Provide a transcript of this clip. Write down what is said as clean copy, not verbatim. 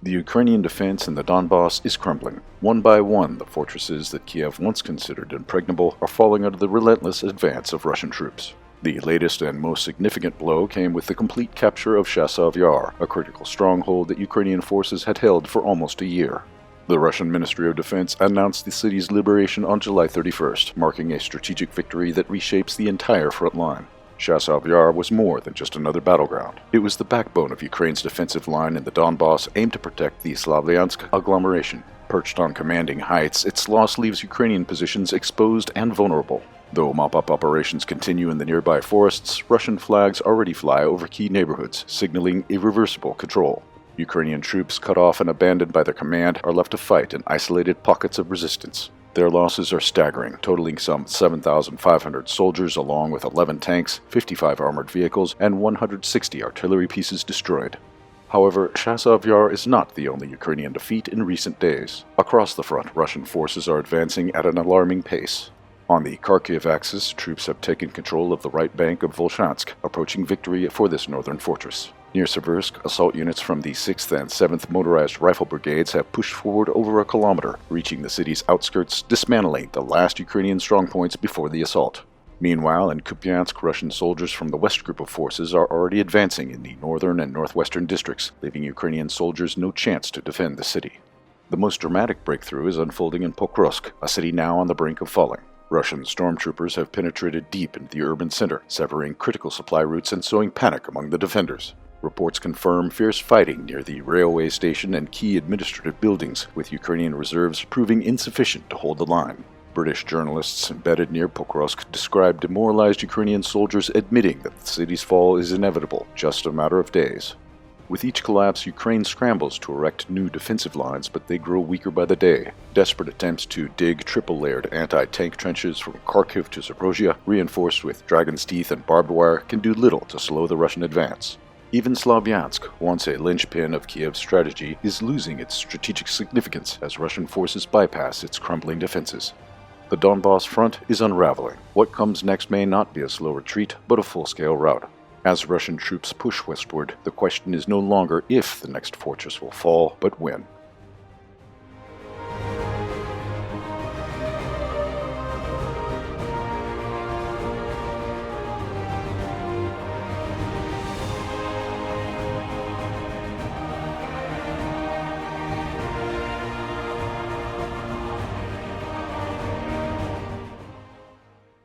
The Ukrainian defense in the Donbass is crumbling. One by one, the fortresses that Kiev once considered impregnable are falling under the relentless advance of Russian troops. The latest and most significant blow came with the complete capture of Chasiv Yar, a critical stronghold that Ukrainian forces had held for almost a year. The Russian Ministry of Defense announced the city's liberation on July 31st, marking a strategic victory that reshapes the entire front line. Chasiv Yar was more than just another battleground. It was the backbone of Ukraine's defensive line in the Donbass, aimed to protect the Slavyansk agglomeration. Perched on commanding heights, its loss leaves Ukrainian positions exposed and vulnerable. Though mop-up operations continue in the nearby forests, Russian flags already fly over key neighborhoods, signaling irreversible control. Ukrainian troops, cut off and abandoned by their command, are left to fight in isolated pockets of resistance. Their losses are staggering, totaling some 7,500 soldiers along with 11 tanks, 55 armored vehicles, and 160 artillery pieces destroyed. However, Chasiv Yar is not the only Ukrainian defeat in recent days. Across the front, Russian forces are advancing at an alarming pace. On the Kharkiv axis, troops have taken control of the right bank of Volchansk, approaching victory for this northern fortress. Near Seversk, assault units from the 6th and 7th Motorized Rifle Brigades have pushed forward over a kilometer, reaching the city's outskirts, dismantling the last Ukrainian strongpoints before the assault. Meanwhile, in Kupiansk, Russian soldiers from the West group of forces are already advancing in the northern and northwestern districts, leaving Ukrainian soldiers no chance to defend the city. The most dramatic breakthrough is unfolding in Pokrovsk, a city now on the brink of falling. Russian stormtroopers have penetrated deep into the urban center, severing critical supply routes and sowing panic among the defenders. Reports confirm fierce fighting near the railway station and key administrative buildings, with Ukrainian reserves proving insufficient to hold the line. British journalists embedded near Pokrovsk described demoralized Ukrainian soldiers admitting that the city's fall is inevitable, just a matter of days. With each collapse, Ukraine scrambles to erect new defensive lines, but they grow weaker by the day. Desperate attempts to dig triple-layered anti-tank trenches from Kharkiv to Zaporozhye, reinforced with dragon's teeth and barbed wire, can do little to slow the Russian advance. Even Slavyansk, once a linchpin of Kiev's strategy, is losing its strategic significance as Russian forces bypass its crumbling defenses. The Donbass front is unraveling. What comes next may not be a slow retreat, but a full-scale rout. As Russian troops push westward, the question is no longer if the next fortress will fall, but when.